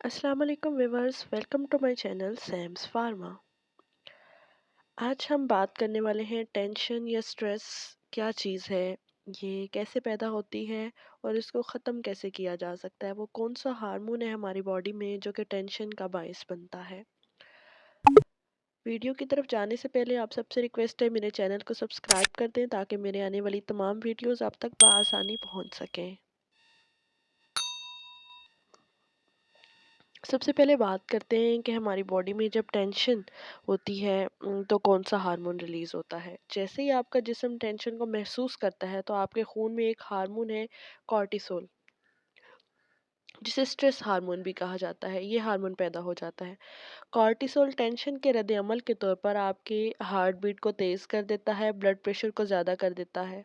अस्सलाम वालेकुम viewers, welcome to my channel Sams pharma. आज हम बात करने वाले हैं टेंशन या स्ट्रेस क्या चीज़ है, ये कैसे पैदा होती है और इसको ख़त्म कैसे किया जा सकता है। वो कौन सा हार्मोन है हमारी बॉडी में जो कि टेंशन का बायस बनता है। वीडियो की तरफ जाने से पहले आप सबसे रिक्वेस्ट है मेरे चैनल को सब्सक्राइब कर दें ताकि मेरे आने वाली तमाम वीडियोस आप तक बआसानी पहुंच सकें। सबसे पहले बात करते हैं कि हमारी बॉडी में जब टेंशन होती है तो कौन सा हार्मोन रिलीज होता है। जैसे ही आपका जिस्म टेंशन को महसूस करता है तो आपके खून में एक हार्मोन है, कॉर्टिसोल, जिसे स्ट्रेस हार्मोन भी कहा जाता है। ये हार्मोन पैदा हो जाता है। कॉर्टिसोल टेंशन के रद्द अमल के तौर पर आपकी हार्ट बीट को तेज कर देता है, ब्लड प्रेशर को ज़्यादा कर देता है।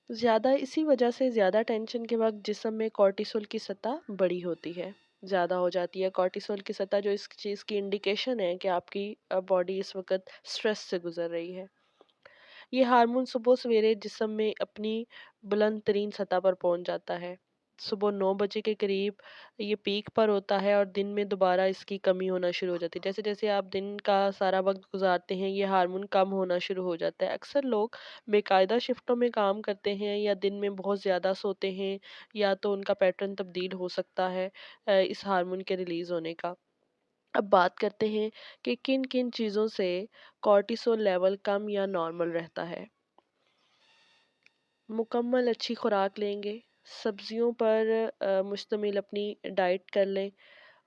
ज़्यादा इसी वजह से ज़्यादा टेंशन के वक्त जिस्म में कॉर्टिसोल की सतह बड़ी होती है, ज़्यादा हो जाती है। कॉर्टिसोल की सतह जो इस चीज़ की इंडिकेशन है कि आपकी बॉडी इस वक्त स्ट्रेस से गुजर रही है। ये हार्मोन सुबह सवेरे जिस्म में अपनी बुलंद तरीन सतह पर पहुंच जाता है। सुबह 9 बजे के करीब ये पीक पर होता है और दिन में दोबारा इसकी कमी होना शुरू हो जाती है। जैसे जैसे आप दिन का सारा वक्त गुजारते हैं ये हार्मोन कम होना शुरू हो जाता है। अक्सर लोग बेकायदा शिफ्टों में काम करते हैं या दिन में बहुत ज़्यादा सोते हैं, या तो उनका पैटर्न तब्दील हो सकता है इस हार्मोन के रिलीज़ होने का। अब बात करते हैं कि किन किन चीज़ों से कॉर्टिसोल लेवल कम या नॉर्मल रहता है। मुकम्मल अच्छी खुराक लेंगे, सब्जियों पर मुश्तमिल अपनी डाइट कर लें,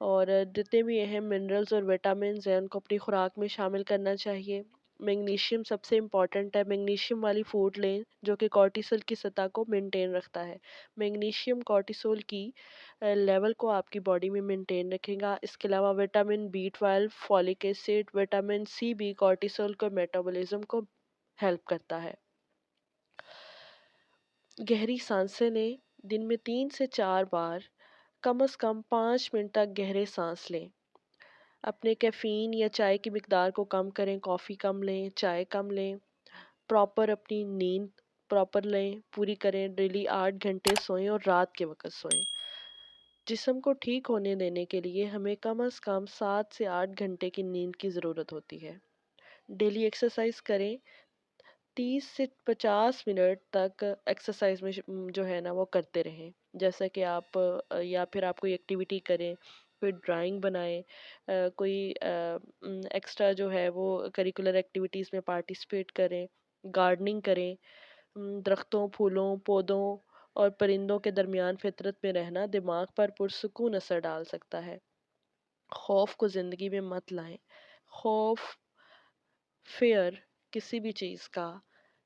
और जितने भी अहम मिनरल्स और विटामिन्स हैं उनको अपनी खुराक में शामिल करना चाहिए। मैग्नीशियम सबसे इम्पॉर्टेंट है, मैग्नीशियम वाली फूड लें जो कि कॉर्टिसोल की सतह को मेंटेन रखता है। मैग्नीशियम कॉर्टिसोल की लेवल को आपकी बॉडी में मेंटेन रखेगा। इसके अलावा vitamin B 12, folic acid, vitamin C भी कॉर्टिसोल को मेटाबॉलिज्म को हेल्प करता है। गहरी सांसें लें, दिन में 3 से 4 बार कम से कम 5 मिनट तक गहरे सांस लें। अपने कैफ़ीन या चाय की मिकदार को कम करें, कॉफ़ी कम लें, चाय कम लें। प्रॉपर अपनी नींद प्रॉपर लें, पूरी करें। डेली 8 घंटे सोएं और रात के वक़्त सोएं। जिस्म को ठीक होने देने के लिए हमें कम से कम 7 से 8 घंटे की नींद की ज़रूरत होती है। डेली एक्सरसाइज करें, 30 से 50 मिनट तक एक्सरसाइज में जो है ना वो करते रहें। जैसा कि आप या फिर आप कोई एक्टिविटी करें, कोई ड्राइंग बनाएं, कोई एक्स्ट्रा जो है वो करिकुलर एक्टिविटीज़ में पार्टिसिपेट करें, गार्डनिंग करें। दरख्तों, फूलों, पौधों और परिंदों के दरमियान फितरत में रहना दिमाग पर पुरसुकून असर डाल सकता है। खौफ को ज़िंदगी में मत लाएं। खौफ, फियर किसी भी चीज़ का,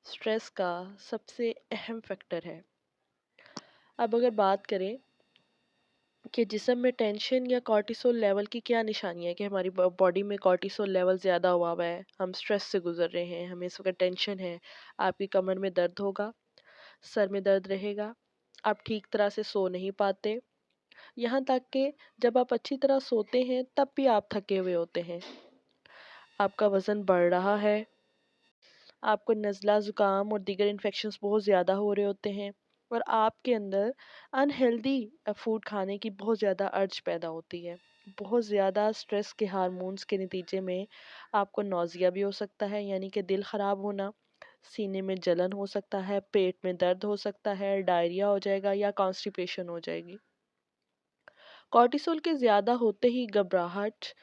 स्ट्रेस का सबसे अहम फैक्टर है। अब अगर बात करें कि जिस्म में टेंशन या कॉर्टिसोल लेवल की क्या निशानियाँ है, कि हमारी बॉडी में कॉर्टिसोल लेवल ज़्यादा हुआ हुआ है, हम स्ट्रेस से गुजर रहे हैं, हमें इस वक्त टेंशन है। आपकी कमर में दर्द होगा, सर में दर्द रहेगा, आप ठीक तरह से सो नहीं पाते, यहाँ तक कि जब आप अच्छी तरह सोते हैं तब भी आप थके हुए होते हैं। आपका वज़न बढ़ रहा है, आपको नज़ला ज़ुकाम और दीगर इन्फेक्शंस बहुत ज़्यादा हो रहे होते हैं, और आपके अंदर अनहेल्दी फूड खाने की बहुत ज़्यादा अर्ज पैदा होती है। बहुत ज़्यादा स्ट्रेस के हार्मोन्स के नतीजे में आपको नौजिया भी हो सकता है, यानी कि दिल ख़राब होना, सीने में जलन हो सकता है, पेट में दर्द हो सकता है, डायरिया हो जाएगा या कॉन्स्टिपेशन हो जाएगी। कॉर्टिसोल के ज़्यादा होते ही घबराहट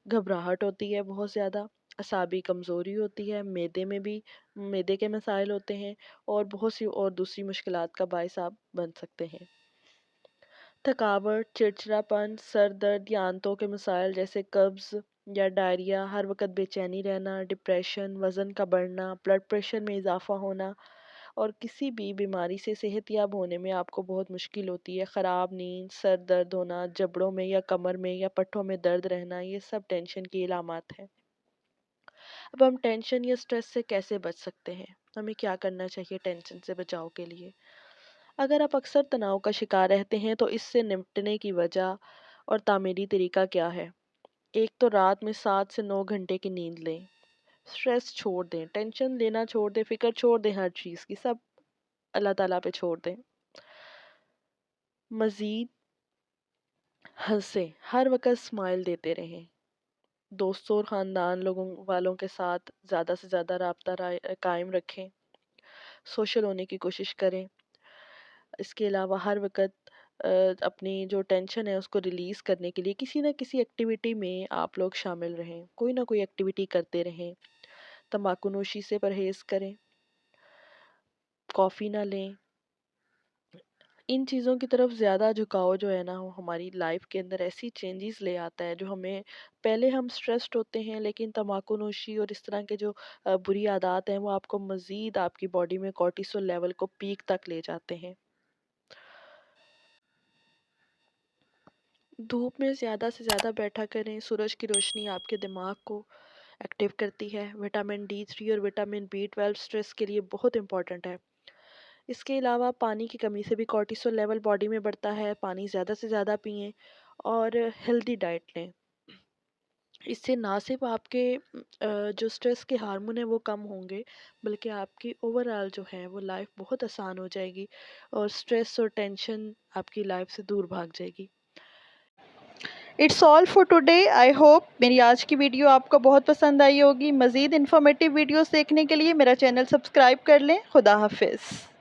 घबराहट होती है बहुत ज़्यादा, असाबी कमज़ोरी होती है, मैदे के मसाइल होते हैं, और बहुत सी और दूसरी मुश्किलात का बायस आप बन सकते हैं। थकावट, चिड़चिड़ापन, सर दर्द या आंतों के मसाइल जैसे कब्ज़ या डायरिया, हर वक़्त बेचैनी रहना, डिप्रेशन, वज़न का बढ़ना, ब्लड प्रेशर में इज़ाफ़ा होना, और किसी भी बीमारी से सेहतयाब होने में आपको बहुत मुश्किल होती है। ख़राब नींद, सर दर्द होना, जबड़ों में या कमर में या पट्ठों में दर्द रहना, ये सब टेंशन की इलामात हैं। अब हम टेंशन या स्ट्रेस से कैसे बच सकते हैं? हमें क्या करना चाहिए टेंशन से बचाव के लिए? अगर आप अक्सर तनाव का शिकार रहते हैं तो इससे निपटने की वजह और तामीरी तरीका क्या है? एक तो रात में 7 से 9 घंटे की नींद लें। स्ट्रेस छोड़ दें, टेंशन लेना छोड़ दें, फ़िक्र छोड़ दें हर चीज़ की, सब अल्लाह ताला पे छोड़ दें। मज़ीद हँसें, हर वक़्त स्माइल देते रहें। दोस्तों और ख़ानदान लोगों वालों के साथ ज़्यादा से ज़्यादा राब्ता कायम रखें। सोशल होने की कोशिश करें। इसके अलावा हर वक़्त अपनी जो टेंशन है उसको रिलीज़ करने के लिए किसी न किसी एक्टिविटी में आप लोग शामिल रहें। कोई ना कोई एक्टिविटी करते रहें। तम्बाकू नोशी से परहेज़ करें। कॉफ़ी ना लें। इन चीज़ों की तरफ ज़्यादा झुकाव जो है ना वो हमारी लाइफ के अंदर ऐसी चेंजेस ले आता है जो हमें पहले हम स्ट्रेस्ड होते हैं लेकिन तम्बाकू नोशी और इस तरह के जो बुरी आदत हैं वो आपको मज़ीद आपकी बॉडी में कॉर्टिसोल लेवल को पीक तक ले जाते हैं। धूप में ज़्यादा से ज़्यादा बैठा करें। सूरज की रोशनी आपके दिमाग को एक्टिव करती है। विटामिन D3 और विटामिन B12 स्ट्रेस के लिए बहुत इंपॉर्टेंट है। इसके अलावा पानी की कमी से भी कॉर्टिसोल लेवल बॉडी में बढ़ता है। पानी ज़्यादा से ज़्यादा पिएँ और हेल्दी डाइट लें। इससे ना सिर्फ आपके जो स्ट्रेस के हार्मोन हैं वो कम होंगे, बल्कि आपकी ओवरऑल जो है वो लाइफ बहुत आसान हो जाएगी और स्ट्रेस और टेंशन आपकी लाइफ से दूर भाग जाएगी। It's all for today. I hope मेरी आज की वीडियो आपको बहुत पसंद आई होगी। मज़ीद इन्फॉर्मेटिव वीडियोस देखने के लिए मेरा चैनल सब्सक्राइब कर लें। खुदा हाफिज़।